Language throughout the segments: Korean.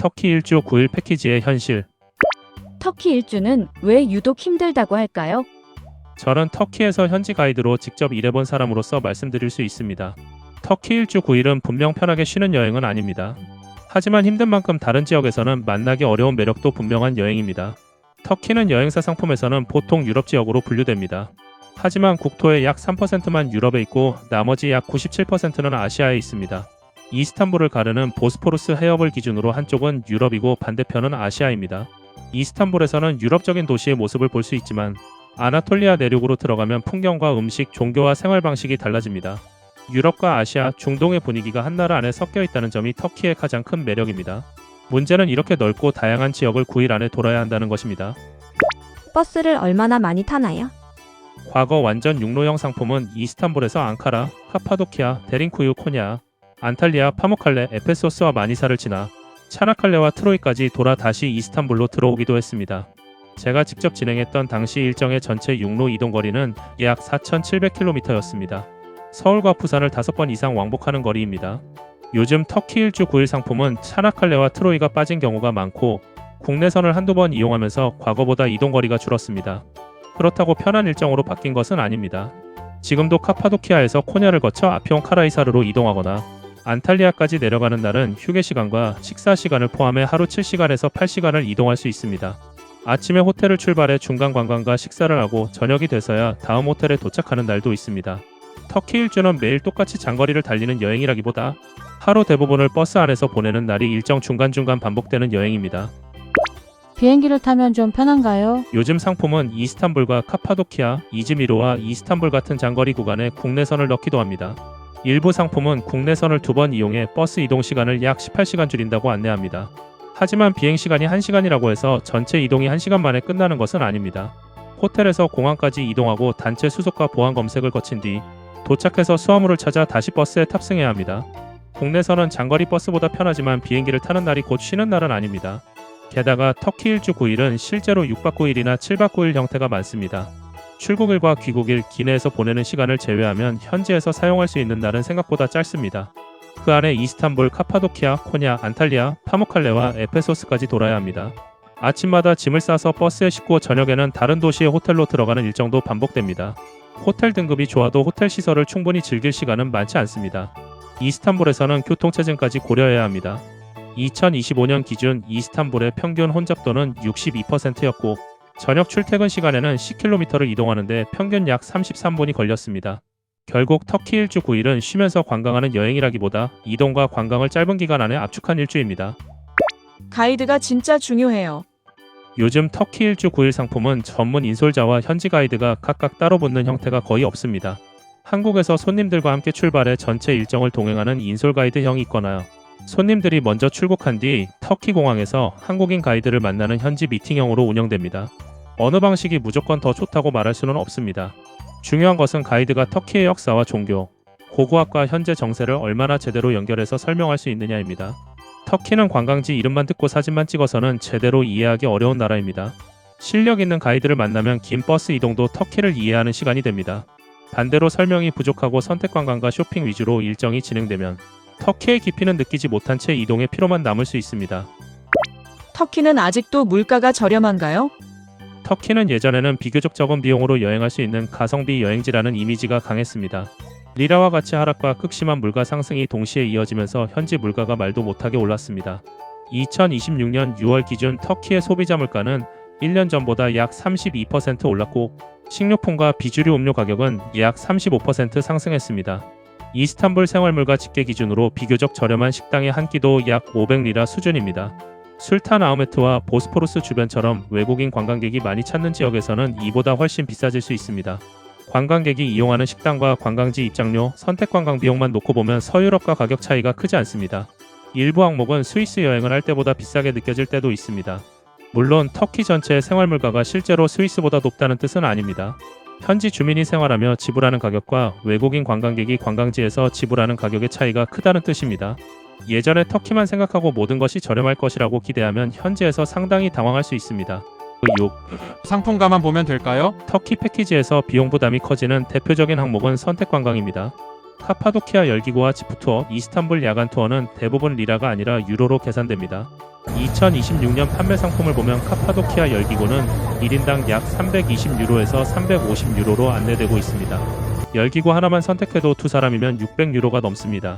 터키 일주 9일 패키지의 현실. 터키 일주는 왜 유독 힘들다고 할까요? 저는 터키에서 현지 가이드로 직접 일해본 사람으로서 말씀드릴 수 있습니다. 터키 일주 9일은 분명 편하게 쉬는 여행은 아닙니다. 하지만 힘든 만큼 다른 지역에서는 만나기 어려운 매력도 분명한 여행입니다. 터키는 여행사 상품에서는 보통 유럽 지역으로 분류됩니다. 하지만 국토의 약 3%만 유럽에 있고 나머지 약 97%는 아시아에 있습니다. 이스탄불을 가르는 보스포루스 해협을 기준으로 한쪽은 유럽이고 반대편은 아시아입니다. 이스탄불에서는 유럽적인 도시의 모습을 볼 수 있지만 아나톨리아 내륙으로 들어가면 풍경과 음식, 종교와 생활 방식이 달라집니다. 유럽과 아시아, 중동의 분위기가 한 나라 안에 섞여 있다는 점이 터키의 가장 큰 매력입니다. 문제는 이렇게 넓고 다양한 지역을 9일 안에 돌아야 한다는 것입니다. 버스를 얼마나 많이 타나요? 과거 완전 육로형 상품은 이스탄불에서 앙카라, 카파도키아, 데링쿠유, 코냐, 안탈리아, 파무칼레, 에페소스와 마니사를 지나 차나칼레와 트로이까지 돌아 다시 이스탄불로 들어오기도 했습니다. 제가 직접 진행했던 당시 일정의 전체 육로 이동거리는 약 4,700km였습니다. 서울과 부산을 5번 이상 왕복하는 거리입니다. 요즘 터키 일주 9일 상품은 차나칼레와 트로이가 빠진 경우가 많고 국내선을 한두 번 이용하면서 과거보다 이동거리가 줄었습니다. 그렇다고 편한 일정으로 바뀐 것은 아닙니다. 지금도 카파도키아에서 코냐를 거쳐 아피온 카라이사르로 이동하거나 안탈리아까지 내려가는 날은 휴게 시간과 식사 시간을 포함해 하루 7시간에서 8시간을 이동할 수 있습니다. 아침에 호텔을 출발해 중간 관광과 식사를 하고 저녁이 돼서야 다음 호텔에 도착하는 날도 있습니다. 터키 일주는 매일 똑같이 장거리를 달리는 여행이라기보다 하루 대부분을 버스 안에서 보내는 날이 일정 중간중간 반복되는 여행입니다. 비행기를 타면 좀 편한가요? 요즘 상품은 이스탄불과 카파도키아, 이즈미르와 이스탄불 같은 장거리 구간에 국내선을 넣기도 합니다. 일부 상품은 국내선을 2번 이용해 버스 이동 시간을 약 18시간 줄인다고 안내합니다. 하지만 비행 시간이 1시간이라고 해서 전체 이동이 1시간 만에 끝나는 것은 아닙니다. 호텔에서 공항까지 이동하고 단체 수속과 보안 검색을 거친 뒤 도착해서 수화물을 찾아 다시 버스에 탑승해야 합니다. 국내선은 장거리 버스보다 편하지만 비행기를 타는 날이 곧 쉬는 날은 아닙니다. 게다가 터키 일주 9일은 실제로 6박 9일이나 7박 9일 형태가 많습니다. 출국일과 귀국일, 기내에서 보내는 시간을 제외하면 현지에서 사용할 수 있는 날은 생각보다 짧습니다. 그 안에 이스탄불, 카파도키아, 코냐, 안탈리아, 파무칼레와 에페소스까지 돌아야 합니다. 아침마다 짐을 싸서 버스에 싣고 저녁에는 다른 도시의 호텔로 들어가는 일정도 반복됩니다. 호텔 등급이 좋아도 호텔 시설을 충분히 즐길 시간은 많지 않습니다. 이스탄불에서는 교통체증까지 고려해야 합니다. 2025년 기준 이스탄불의 평균 혼잡도는 62%였고 저녁 출퇴근 시간에는 10km를 이동하는데 평균 약 33분이 걸렸습니다. 결국 터키 일주 9일은 쉬면서 관광하는 여행이라기보다 이동과 관광을 짧은 기간 안에 압축한 일주입니다. 가이드가 진짜 중요해요. 요즘 터키 일주 9일 상품은 전문 인솔자와 현지 가이드가 각각 따로 붙는 형태가 거의 없습니다. 한국에서 손님들과 함께 출발해 전체 일정을 동행하는 인솔 가이드형이 있거나 손님들이 먼저 출국한 뒤 터키 공항에서 한국인 가이드를 만나는 현지 미팅형으로 운영됩니다. 어느 방식이 무조건 더 좋다고 말할 수는 없습니다. 중요한 것은 가이드가 터키의 역사와 종교, 고고학과 현재 정세를 얼마나 제대로 연결해서 설명할 수 있느냐입니다. 터키는 관광지 이름만 듣고 사진만 찍어서는 제대로 이해하기 어려운 나라입니다. 실력 있는 가이드를 만나면 긴 버스 이동도 터키를 이해하는 시간이 됩니다. 반대로 설명이 부족하고 선택 관광과 쇼핑 위주로 일정이 진행되면 터키의 깊이는 느끼지 못한 채 이동의 피로만 남을 수 있습니다. 터키는 아직도 물가가 저렴한가요? 터키는 예전에는 비교적 적은 비용으로 여행할 수 있는 가성비 여행지라는 이미지가 강했습니다. 리라와 같이 하락과 극심한 물가 상승이 동시에 이어지면서 현지 물가가 말도 못하게 올랐습니다. 2026년 6월 기준 터키의 소비자 물가는 1년 전보다 약 32% 올랐고 식료품과 비주류 음료 가격은 약 35% 상승했습니다. 이스탄불 생활물가 집계 기준으로 비교적 저렴한 식당의 한 끼도 약 500리라 수준입니다. 술탄 아흐메트와 보스포루스 주변처럼 외국인 관광객이 많이 찾는 지역에서는 이보다 훨씬 비싸질 수 있습니다. 관광객이 이용하는 식당과 관광지 입장료, 선택 관광 비용만 놓고 보면 서유럽과 가격 차이가 크지 않습니다. 일부 항목은 스위스 여행을 할 때보다 비싸게 느껴질 때도 있습니다. 물론 터키 전체의 생활물가가 실제로 스위스보다 높다는 뜻은 아닙니다. 현지 주민이 생활하며 지불하는 가격과 외국인 관광객이 관광지에서 지불하는 가격의 차이가 크다는 뜻입니다. 예전에 터키만 생각하고 모든 것이 저렴할 것이라고 기대하면 현지에서 상당히 당황할 수 있습니다. 6. 상품가만 보면 될까요? 터키 패키지에서 비용 부담이 커지는 대표적인 항목은 선택 관광입니다. 카파도키아 열기구와 지프 투어, 이스탄불 야간 투어는 대부분 리라가 아니라 유로로 계산됩니다. 2026년 판매 상품을 보면 카파도키아 열기구는 1인당 약 320유로에서 350유로로 안내되고 있습니다. 열기구 하나만 선택해도 두 사람이면 600유로가 넘습니다.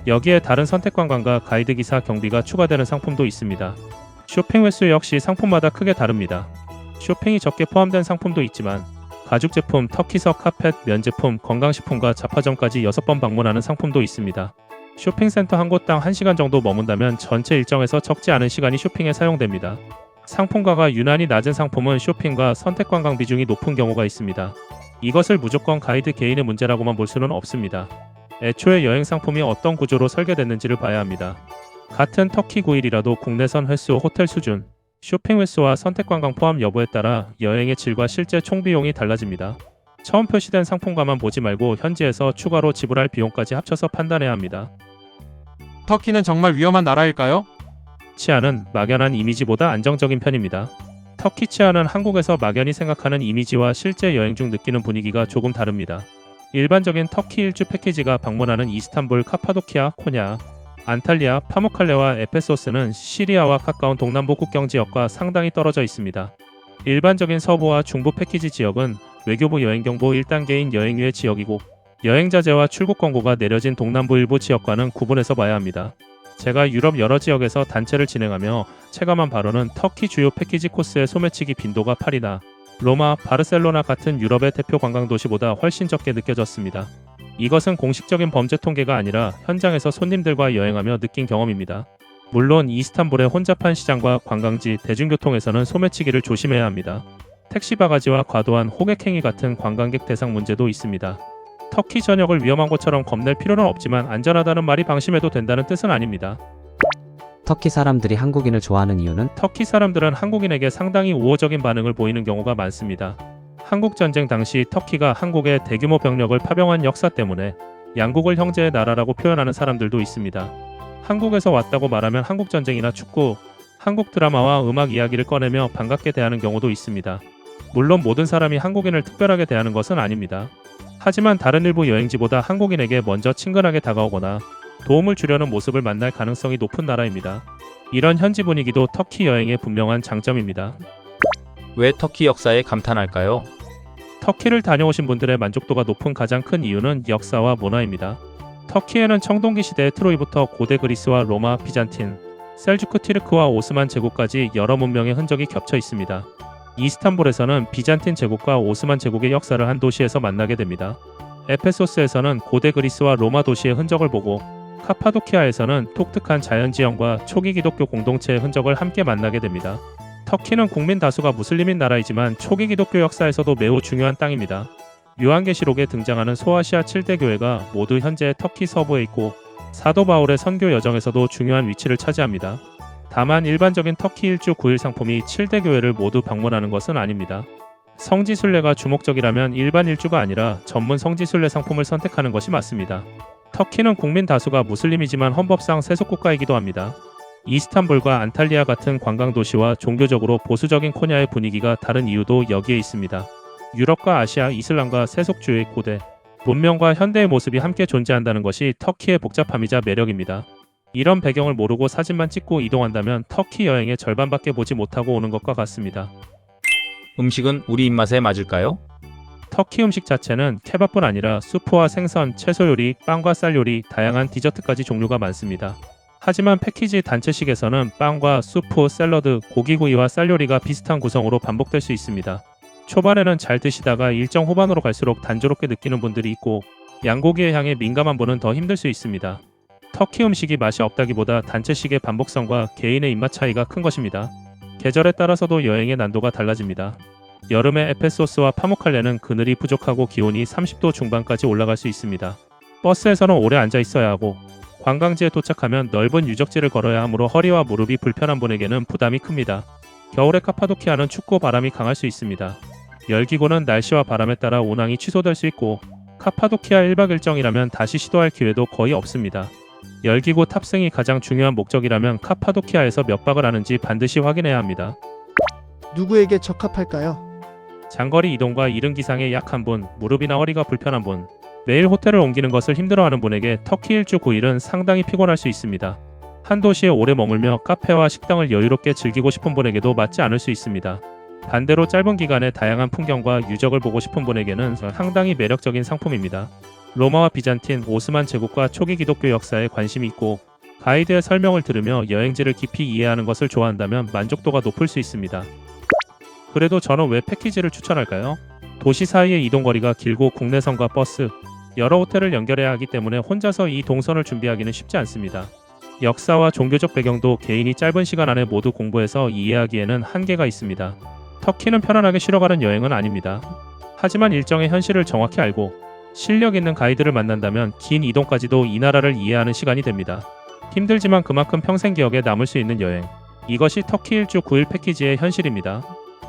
여기에 다른 선택 관광과 가이드 기사 경비가 추가되는 상품도 있습니다. 쇼핑 횟수 역시 상품마다 크게 다릅니다. 쇼핑이 적게 포함된 상품도 있지만 가죽 제품, 터키석 카펫, 면제품, 건강식품과 잡화점까지 6번 방문하는 상품도 있습니다. 쇼핑센터 한 곳당 1시간 정도 머문다면 전체 일정에서 적지 않은 시간이 쇼핑에 사용됩니다. 상품가가 유난히 낮은 상품은 쇼핑과 선택 관광 비중이 높은 경우가 있습니다. 이것을 무조건 가이드 개인의 문제라고만 볼 수는 없습니다. 애초에 여행 상품이 어떤 구조로 설계됐는지를 봐야 합니다. 같은 터키 9일이라도 국내선 횟수, 호텔 수준, 쇼핑 횟수와 선택 관광 포함 여부에 따라 여행의 질과 실제 총 비용이 달라집니다. 처음 표시된 상품가만 보지 말고 현지에서 추가로 지불할 비용까지 합쳐서 판단해야 합니다. 터키는 정말 위험한 나라일까요? 치안은 막연한 이미지보다 안정적인 편입니다. 터키 치안은 한국에서 막연히 생각하는 이미지와 실제 여행 중 느끼는 분위기가 조금 다릅니다. 일반적인 터키 일주 패키지가 방문하는 이스탄불, 카파도키아, 코냐, 안탈리아, 파무칼레와 에페소스는 시리아와 가까운 동남부 국경 지역과 상당히 떨어져 있습니다. 일반적인 서부와 중부 패키지 지역은 외교부 여행경보 1단계인 여행유예 지역이고 여행자재와 출국 권고가 내려진 동남부 일부 지역과는 구분해서 봐야 합니다. 제가 유럽 여러 지역에서 단체를 진행하며 체감한 바로는 터키 주요 패키지 코스의 소매치기 빈도가 파리나 로마, 바르셀로나 같은 유럽의 대표 관광도시보다 훨씬 적게 느껴졌습니다. 이것은 공식적인 범죄 통계가 아니라 현장에서 손님들과 여행하며 느낀 경험입니다. 물론 이스탄불의 혼잡한 시장과 관광지, 대중교통에서는 소매치기를 조심해야 합니다. 택시 바가지와 과도한 호객행위 같은 관광객 대상 문제도 있습니다. 터키 전역을 위험한 곳처럼 겁낼 필요는 없지만 안전하다는 말이 방심해도 된다는 뜻은 아닙니다. 터키 사람들이 한국인을 좋아하는 이유는? 터키 사람들은 한국인에게 상당히 우호적인 반응을 보이는 경우가 많습니다. 한국전쟁 당시 터키가 한국에 대규모 병력을 파병한 역사 때문에 양국을 형제의 나라라고 표현하는 사람들도 있습니다. 한국에서 왔다고 말하면 한국전쟁이나 축구, 한국 드라마와 음악 이야기를 꺼내며 반갑게 대하는 경우도 있습니다. 물론 모든 사람이 한국인을 특별하게 대하는 것은 아닙니다. 하지만 다른 일부 여행지보다 한국인에게 먼저 친근하게 다가오거나 도움을 주려는 모습을 만날 가능성이 높은 나라입니다. 이런 현지 분위기도 터키 여행의 분명한 장점입니다. 왜 터키 역사에 감탄할까요? 터키를 다녀오신 분들의 만족도가 높은 가장 큰 이유는 역사와 문화입니다. 터키에는 청동기 시대의 트로이부터 고대 그리스와 로마, 비잔틴, 셀주크 티르크와 오스만 제국까지 여러 문명의 흔적이 겹쳐 있습니다. 이스탄불에서는 비잔틴 제국과 오스만 제국의 역사를 한 도시에서 만나게 됩니다. 에페소스에서는 고대 그리스와 로마 도시의 흔적을 보고 카파도키아에서는 독특한 자연지형과 초기 기독교 공동체의 흔적을 함께 만나게 됩니다. 터키는 국민 다수가 무슬림인 나라이지만 초기 기독교 역사에서도 매우 중요한 땅입니다. 요한계시록에 등장하는 소아시아 7대 교회가 모두 현재 터키 서부에 있고 사도 바울의 선교 여정에서도 중요한 위치를 차지합니다. 다만 일반적인 터키 일주 9일 상품이 7대 교회를 모두 방문하는 것은 아닙니다. 성지순례가 주목적이라면 일반 일주가 아니라 전문 성지순례 상품을 선택하는 것이 맞습니다. 터키는 국민 다수가 무슬림이지만 헌법상 세속국가이기도 합니다. 이스탄불과 안탈리아 같은 관광도시와 종교적으로 보수적인 코냐의 분위기가 다른 이유도 여기에 있습니다. 유럽과 아시아, 이슬람과 세속주의 고대, 문명과 현대의 모습이 함께 존재한다는 것이 터키의 복잡함이자 매력입니다. 이런 배경을 모르고 사진만 찍고 이동한다면 터키 여행의 절반밖에 보지 못하고 오는 것과 같습니다. 음식은 우리 입맛에 맞을까요? 터키 음식 자체는 케밥뿐 아니라 수프와 생선, 채소 요리, 빵과 쌀 요리, 다양한 디저트까지 종류가 많습니다. 하지만 패키지 단체식에서는 빵과 수프, 샐러드, 고기구이와 쌀 요리가 비슷한 구성으로 반복될 수 있습니다. 초반에는 잘 드시다가 일정 후반으로 갈수록 단조롭게 느끼는 분들이 있고 양고기의 향에 민감한 분은 더 힘들 수 있습니다. 터키 음식이 맛이 없다기보다 단체식의 반복성과 개인의 입맛 차이가 큰 것입니다. 계절에 따라서도 여행의 난도가 달라집니다. 여름에 에페소스와 파무칼레는 그늘이 부족하고 기온이 30도 중반까지 올라갈 수 있습니다. 버스에서는 오래 앉아 있어야 하고 관광지에 도착하면 넓은 유적지를 걸어야 하므로 허리와 무릎이 불편한 분에게는 부담이 큽니다. 겨울에 카파도키아는 춥고 바람이 강할 수 있습니다. 열기구는 날씨와 바람에 따라 운항이 취소될 수 있고 카파도키아 1박 일정이라면 다시 시도할 기회도 거의 없습니다. 열기구 탑승이 가장 중요한 목적이라면 카파도키아에서 몇 박을 하는지 반드시 확인해야 합니다. 누구에게 적합할까요? 장거리 이동과 이른 기상에 약한 분, 무릎이나 허리가 불편한 분, 매일 호텔을 옮기는 것을 힘들어하는 분에게 터키 일주 9일은 상당히 피곤할 수 있습니다. 한 도시에 오래 머물며 카페와 식당을 여유롭게 즐기고 싶은 분에게도 맞지 않을 수 있습니다. 반대로 짧은 기간에 다양한 풍경과 유적을 보고 싶은 분에게는 상당히 매력적인 상품입니다. 로마와 비잔틴, 오스만 제국과 초기 기독교 역사에 관심이 있고 가이드의 설명을 들으며 여행지를 깊이 이해하는 것을 좋아한다면 만족도가 높을 수 있습니다. 그래도 저는 왜 패키지를 추천할까요? 도시 사이의 이동거리가 길고 국내선과 버스, 여러 호텔을 연결해야 하기 때문에 혼자서 이 동선을 준비하기는 쉽지 않습니다. 역사와 종교적 배경도 개인이 짧은 시간 안에 모두 공부해서 이해하기에는 한계가 있습니다. 터키는 편안하게 쉬러 가는 여행은 아닙니다. 하지만 일정의 현실을 정확히 알고 실력 있는 가이드를 만난다면 긴 이동까지도 이 나라를 이해하는 시간이 됩니다. 힘들지만 그만큼 평생 기억에 남을 수 있는 여행. 이것이 터키 일주 9일 패키지의 현실입니다.